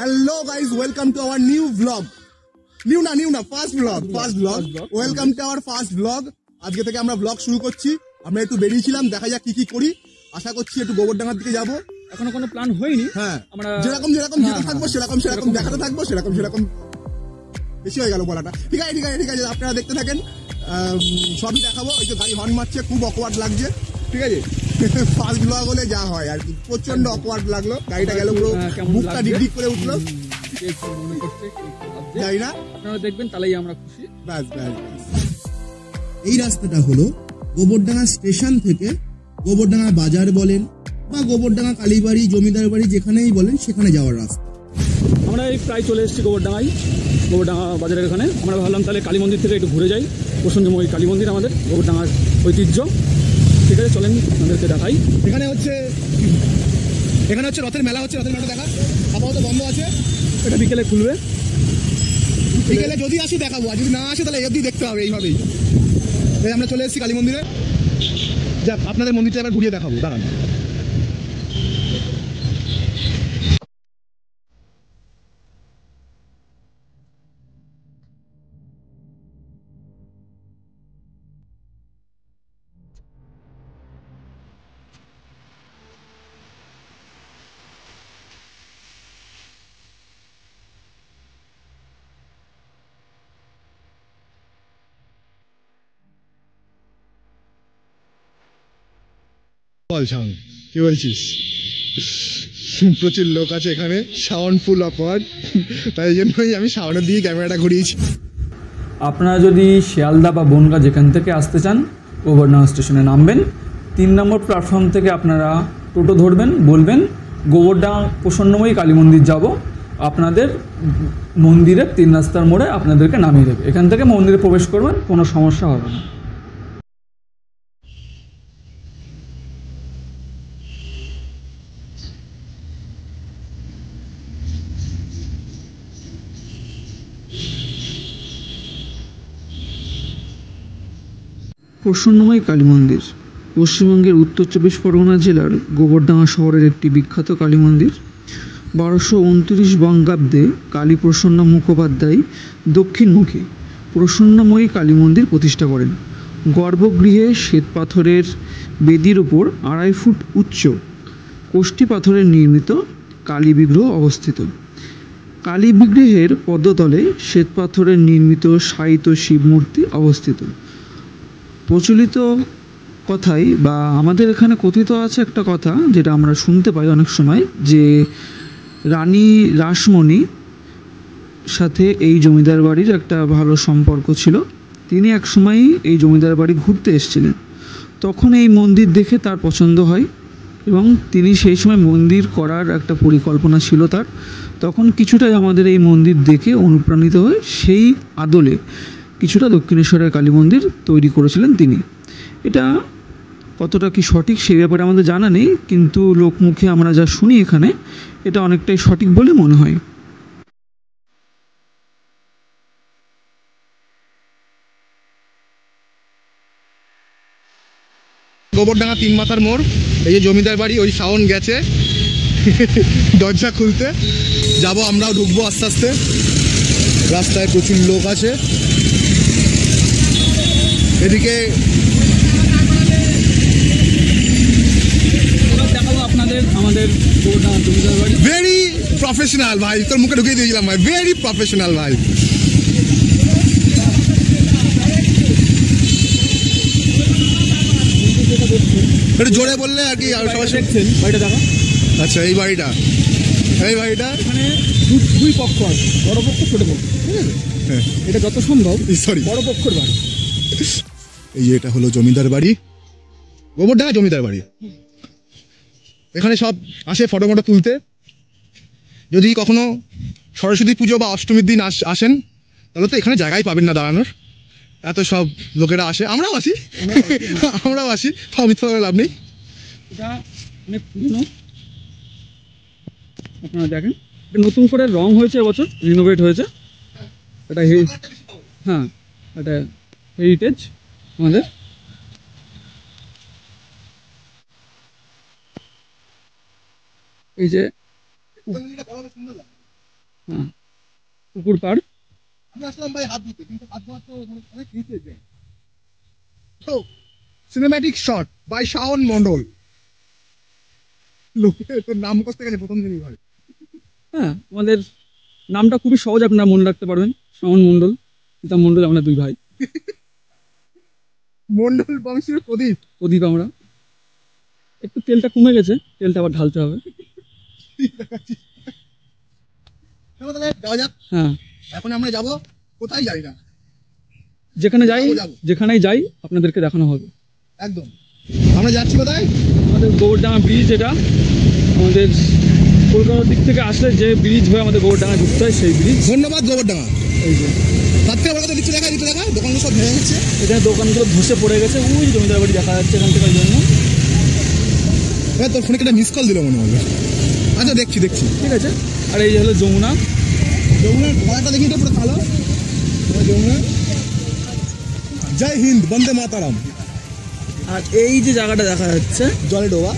Hello guys, welcome to our new vlog. New na first vlog. Welcome to our first vlog. আজকে থেকে আমরা vlog শুরু করছি। আমরা একটু বেরিয়েছিলাম, দেখা যাক কি করি। আশা করছি একটু গোবরডাঙ্গার দিকে যাব। এখনো কোনো প্ল্যান হয়নি। হ্যাঁ, আমরা যেরকম যেতে থাকবো সেরকম দেখাতে থাকবো সেরকম বেশি হয়ে গেল বলাটা। ঠিক আছে আপনারা দেখতে থাকেন, সবই দেখাবো। ওই যে গাড়ি হর্ন মারছে, খুব অকওয়ার্ড লাগছে। ঠিক আছে, ফার্স্ট ব্লগ হলে যা হয় আর কি, প্রচন্ড অকওয়ার্ড লাগলো। গাড়িটা গেল পুরো বুকটা ডিগডিগ করে উঠলো। জানি না, আপনারা দেখবেন তাহলেই আমরা খুশি। ব্যাস। এই রাস্তাটা হলো গোবরডাঙ্গা স্টেশন থেকে গোবরডাঙ্গা বাজার বলেন বা গোবরডাঙ্গা কালীবাড়ি, জমিদার বাড়ি, যেখানেই বলেন সেখানে যাওয়ার রাস্তা। আমরা এই প্রায় চলে এসেছি গোবরডাঙ্গা বাজারের এখানে। আমরা ভাবলাম তাহলে কালী মন্দির থেকে একটু ঘুরে যাই। প্রসঙ্গময় কালী মন্দির আমাদের গোবরডাঙ্গার ঐতিহ্য। ঠিক আছে, চলেন আমাদেরকে দেখাই। এখানে হচ্ছে রথের মেলা হচ্ছে। রথের মেলা দেখা আপাতত বন্ধ আছে, এটা বিকেলে খুলবে। বিকেলে যদি আসি দেখাবো, আর যদি না আসে তাহলে অবধি দেখতে হবে। এইভাবেই আমরা চলে এসেছি কালী মন্দিরে। যাক, আপনাদের মন্দিরটা এবার ঘুরিয়ে দেখাবো, দাঁড়ান। কি বলছিস? প্রচুর লোক আছে এখানে, সাউন্ড ফুল অফওয়ার্ড, তাই জন্যই আমি সাউন্ডের দিকে ক্যামেরাটা ঘুরিয়েছি। আপনারা যদি শিয়ালদা বা বনগাঁ যেখান থেকে আসতে চান, গোবরডাঙ্গা স্টেশনে নামবেন। 3 নম্বর প্ল্যাটফর্ম থেকে আপনারা টোটো ধরবেন, বলবেন গোবরডাঙ্গা প্রসন্নময়ী কালী মন্দির যাব। আপনাদের মন্দিরের 3 রাস্তার মোড়ে আপনাদেরকে নামিয়ে দেবে। এখান থেকে মন্দিরে প্রবেশ করবেন, কোনো সমস্যা হবে না। প্রসন্নময়ী কালী মন্দির পশ্চিমবঙ্গের উত্তর 24 পরগনা জেলার গোবরডাঙ্গা শহরের একটি বিখ্যাত কালী মন্দির। 1229 বঙ্গাব্দে কালী প্রসন্ন মুখোপাধ্যায় দক্ষিণমুখী প্রসন্নময়ী কালী মন্দির প্রতিষ্ঠা করেন। গর্ভগৃহে শ্বেতপাথরের বেদির উপর 2.5 ফুট উচ্চ কোষ্ঠী পাথরের নির্মিত কালী বিগ্রহ অবস্থিত। কালী বিগ্রহের পদতলে শ্বেতপাথরের নির্মিত শায়িত শিবমূর্তি অবস্থিত। প্রচলিত কথাই বা আমাদের এখানে কথিত আছে একটা কথা, যেটা আমরা শুনতে পাই অনেক সময়, যে রানী রাসমণি সাথে এই জমিদার বাড়ির একটা ভালো সম্পর্ক ছিল। তিনি এক সময় এই জমিদার বাড়ি ঘুরতে এসেছিলেন, তখন এই মন্দির দেখে তার পছন্দ হয় এবং তিনি সেই সময় মন্দির করার একটা পরিকল্পনা ছিল তার। তখন কিছুটাই আমাদের এই মন্দির দেখে অনুপ্রাণিত হয়ে সেই আদলে কিছুটা দক্ষিণেশ্বরের কালী মন্দির তৈরি করেছিলেন তিনি। এটা কতটা কি সঠিক সেই ব্যাপারে আমাদের জানা নেই, কিন্তু লোকমুখে আমরা যা শুনি এখানে, এটা অনেকটাই সঠিক বলে মনে হয়। গোবরডাঙ্গা 3 মাথার মোড়, এই যে জমিদার বাড়ি, ওই সাউন্ড গেছে দরজা খুলতে যাব, আমরাও ঢুকবো আস্তে আস্তে। রাস্তায় প্রচুর লোক আছে। এদিকে আমাদের ভেরি প্রফেশনাল ভাই, তোর মুখে ঢুকিয়ে দিয়েছিলাম ভাই, ভেরি প্রফেশনাল ভাই। একটু জোরে বললে আর কি সবাই দেখছেন। বাড়িটা দেখা। আচ্ছা, এই বাড়িটা এখানে দুই পক্ষ আছে, বড় পক্ষ ছোট পক্ষ। ঠিক আছে, হ্যাঁ, এটা যত সম্ভব সরি বড় পক্ষের বাড়ি। এই যে এটা হলো জমিদার বাড়ি, গোবরডাঙ্গা জমিদার বাড়ি। এখানে সব আসে ফটো তুলতে। যদি কখনো সরস্বতী পুজো বা অষ্টমীর দিন আসেন, তাহলে তো এখানে জায়গায় পাবেন না দাঁড়ানোর, এত সব লোকেরা আসে। আমরাও আসি মিথ্যা লাভ নেই। এটা অনেক পুরনো, আপনারা দেখেন। এটা নতুন করে রং হয়েছে, এবছর রিনোভেট হয়েছে। এটা হ্যাঁ, এটা হেরিটেজ আমাদের। এই যে হ্যাঁ, পুকুর পাড়। আমি আসলাম ভাই হাত ধুতে, কিন্তু হাত ধোয়া তো অনেক নিচে যায়। তো cinematic shot by Shaon Mondal. লোকে তোর নাম করতে গেছে প্রথম দিনই ভাই। হ্যাঁ, আমাদের নামটা খুবই সহজ, আপনারা মনে রাখতে পারবেন। শ্রবণ মণ্ডল, সীতা মণ্ডল, আমরা দুই ভাই। মন্ডল বংশের প্রদীপ। প্রদীপ আমরা। একটু তেলটা কমে গেছে, তেলটা আবার ঢালতে হবে। চলো তাহলে যাওয়া যাক। হ্যাঁ, এখন আমরা যাব কোথায় যাই না, যেখানে যাই, যাবো। যেখানেই যাই আপনাদেরকে দেখানো হবে। একদম। আমরা যাচ্ছি কোথায়? আমাদের গোবরডাঙ্গা ব্রিজ, এটা আমাদের কলকাতার দিক থেকে আসলে যে ব্রিজ হয়ে আমাদের গোবরডাঙ্গা ঢুকতে হয়, সেই ব্রিজ। ধন্যবাদ গোবরডাঙ্গা। এই যে তার থেকে আমার কাছে দিচ্ছে দেখা, দিতে দেখা দোকানগুলো সব ভেঙে গেছে। এখানে দোকানগুলো ধসে পড়ে গেছে, ওই জমিদার বাড়ি দেখা যাচ্ছে এখান থেকে, ওই জন্য। হ্যাঁ, তোর ফোনে একটা মিস কল দিল মনে হলো। আচ্ছা, দেখছি দেখছি। ঠিক আছে। আর এই যে হলো যমুনা। যমুনার ঘোড়াটা দেখি, এটা পুরো কালো। যমুনা। জয় হিন্দ, বন্দে মাতারাম। আর এই যে জায়গাটা দেখা যাচ্ছে জলে ডোবা।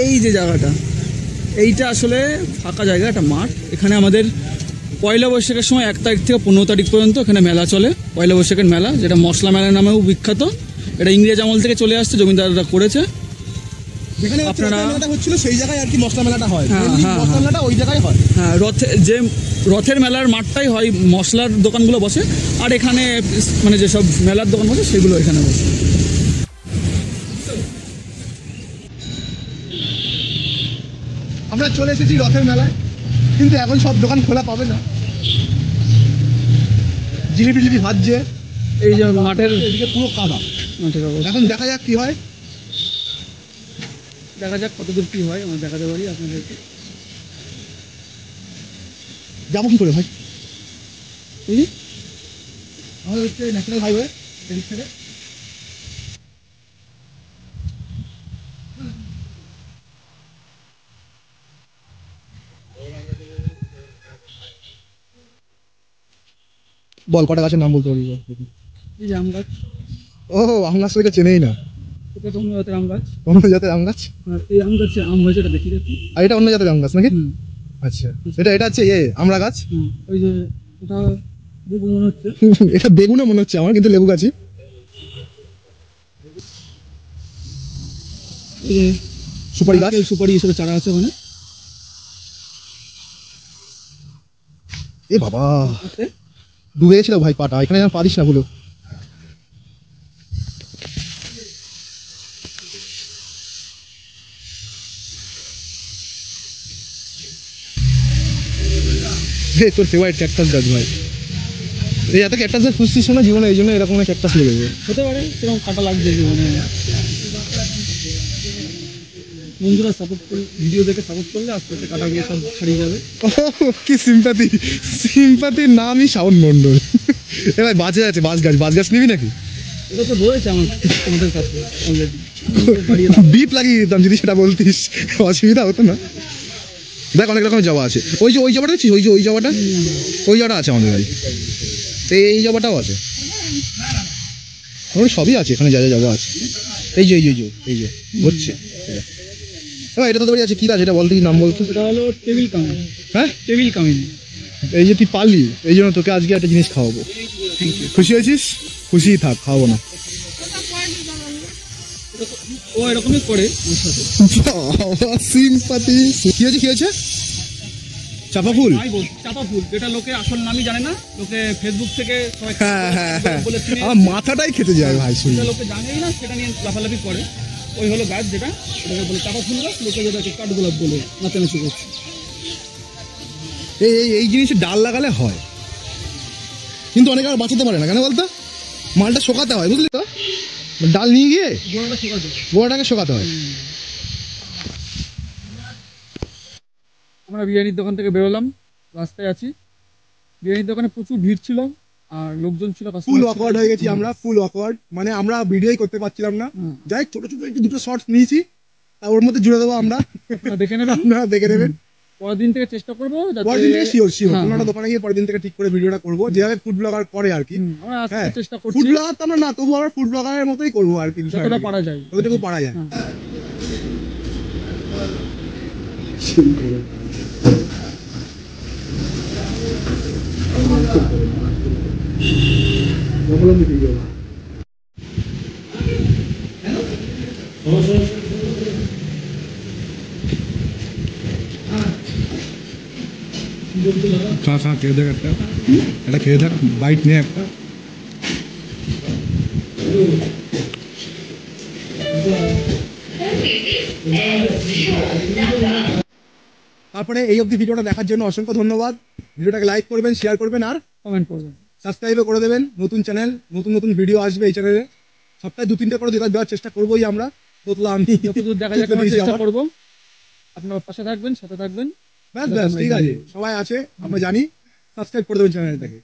এই যে জায়গাটা, এইটা আসলে ফাঁকা জায়গা, একটা মাঠ। এখানে আমাদের পয়লা বৈশাখের সময় 1 তারিখ থেকে 15 তারিখ পর্যন্ত এখানে মেলা চলে, পয়লা বৈশাখের মেলা, যেটা মশলা মেলা নামেও বিখ্যাত। এটা ইংরেজ আমল থেকে চলে আসছে, জমিদাররা করেছে। যেখানে আপনারা মেলাটা হচ্ছিল সেই জায়গায় আর কি মশলা মেলাটা হয়। হ্যাঁ, Mainly হ্যাঁ, মশলা মেলাটা ওই জায়গায় হয়। হ্যাঁ, রথের মেলার মাঠটাই হয়, মশলার দোকানগুলো বসে। আর এখানে মানে যেসব মেলার দোকান বসে সেগুলো এখানে বসে। আমরা চলে এসেছি রথের মেলায়, কিন্তু এখন সব দোকান খোলা পাবে না। জিলিপি জিলিপি ভাজছে। এই যে মাঠের এদিকে পুরো কাদা। মাঠের অবস্থা। এখন দেখা যাক কি হয়। দেখা যাক কতদূর কি হয়, আমরা দেখাতে পারি আপনাদেরকে। যাবো কি করে ভাই? এই যে আমাদের হচ্ছে ন্যাশনাল হাইওয়ে, এদিক থেকে। বল কটা গাছের নাম বলতে পারবি? এই যে আম গাছ, ও, আম গাছ তো এটা চেনেই না। এটা তো অন্য জাতের আম গাছ। অন্য জাতের আম গাছ? আর এই আম গাছে আম হয়েছে, এটা দেখি দেখি। আর এটা অন্য জাতের আম গাছ নাকি? হুম, আচ্ছা, এটা হচ্ছে আমরা গাছ। হুম, ওই যে এটা দেখুন মনে হচ্ছে। এটা বেগুনও মনে হচ্ছে আমার, কিন্তু লেবু গাছই। এই যে সুপারি গাছ। সুপারি হিসেবে চারা আছে ওখানে। এ বাবা, ডুবে গেছিল ভাই পাটা, এখানে যেন পা দিস না ভুলো। তোর ফেভারিট ক্যাকটাস গাছ ভাই। এই এত ক্যাকটাস গাছ খুঁজছিস না জীবনে, এই জন্য এরকম একটা ক্যাকটাস লেগেছে। হতে পারে সেরকম কাটা লাগছে জীবনে। বন্ধুরা সাপোর্ট করলে, ভিডিও দেখে সাপোর্ট করলে আস্তে আস্তে কাটা গিয়ে সব ছাড়িয়ে যাবে। কি সিম্পাথি, সিম্পাথির নামই শাওন মন্ডল। এবার বাজে আছে, বাজ গাছ নিবি নাকি? এটা তো রয়েছে আমার তোমাদের কাছে অলরেডি। বিপ লাগিয়ে দিতাম যদি সেটা বলতিস, অসুবিধা হতো না। দেখ অনেক রকমের জবা আছে। ওই জবাটা দেখছিস, ওই জবাটা আছে আমাদের বাড়ি। এই জবাটাও আছে, সবই আছে এখানে, যা যা জবা আছে। এই যে হচ্ছে এটা তোদের বাড়ি আছে, কি গাছ এটা বলতে, নাম বলতো? এটা হলো টেবিল কামিন। হ্যাঁ, টেবিল কামিন। এই যে তুই পারলি, এই জন্য তোকে আজকে একটা জিনিস খাওয়াবো। খুশি হয়েছিস? খুশিই থাক, খাওয়াবো না। ও এরকমই করে সিম্পাথি। কি হয়েছে? চাপা ফুল। চাপা ফুল, যেটা লোকে আসল নামই জানে না, লোকে ফেসবুক থেকে হ্যাঁ, আমার মাথাটাই খেতে যায় ভাই শুনি। লোকে জানেই না, সেটা নিয়ে লাফালাফি করে। ওই হলো গাছ, যেটা ওটাকে বলে চাপা ফুল গাছ, লোকে যেটাকে কাঠগোলাপ বলে নাচানাচি করছে। এই জিনিসে ডাল লাগালে হয়, কিন্তু অনেকে আর বাঁচাতে পারে না। কেন বলতো? মালটা শোকাতে হয়, বুঝলি তো? ডাল নিয়ে গিয়ে গোড়াটাকে শোকাতে হয়। আমরা বিরিয়ানির দোকান থেকে বেরোলাম, রাস্তায় আছি। বিরিয়ানির দোকানে প্রচুর ভিড় ছিল আর লোকজন ছিল। ফুল অকওয়ার্ড হয়ে গেছি আমরা, ফুল অকওয়ার্ড। মানে আমরা ভিডিওই করতে পারছিলাম না। যাই ছোট একটু দুটো শর্টস নিয়েছি, তা ওর মধ্যে জুড়ে দেবো আমরা। দেখে নেবেন, আপনারা দেখে নেবেন। পরের দিন থেকে চেষ্টা করবো, পরের দিন থেকে শিওর আমরা দোকানে গিয়ে পরের দিন থেকে ঠিক করে ভিডিওটা করবো, যেভাবে ফুড ব্লগার করে আর কি। চেষ্টা করছি। ফুড ব্লগার তো আমরা না, তবু আমরা ফুড ব্লগারের মতোই করবো আর কি, যতটা পারা যায়, যতটুকু পারা যায়। খা খা খেয়ে দেখ একটা খেয়ে দেখ বাইট নে একটা। তারপরে এই অবধি ভিডিওটা দেখার জন্য অসংখ্য ধন্যবাদ। ভিডিওটাকে লাইক করবেন, শেয়ার করবেন আর কমেন্ট করবেন, সাবস্ক্রাইবও করে দেবেন। নতুন চ্যানেল, নতুন নতুন ভিডিও আসবে এই চ্যানেলে। সপ্তাহে 2-3টে করে দেওয়ার চেষ্টা করবোই আমরা। তোতলা আমি যতদূর দেখা যায় করার চেষ্টা করবো। আপনার পাশে থাকবেন, সাথে থাকবেন। ব্যাস ব্যাস ঠিক আছে, সবাই আছে আমরা জানি। সাবস্ক্রাইব করে দেবেন চ্যানেলটাকে।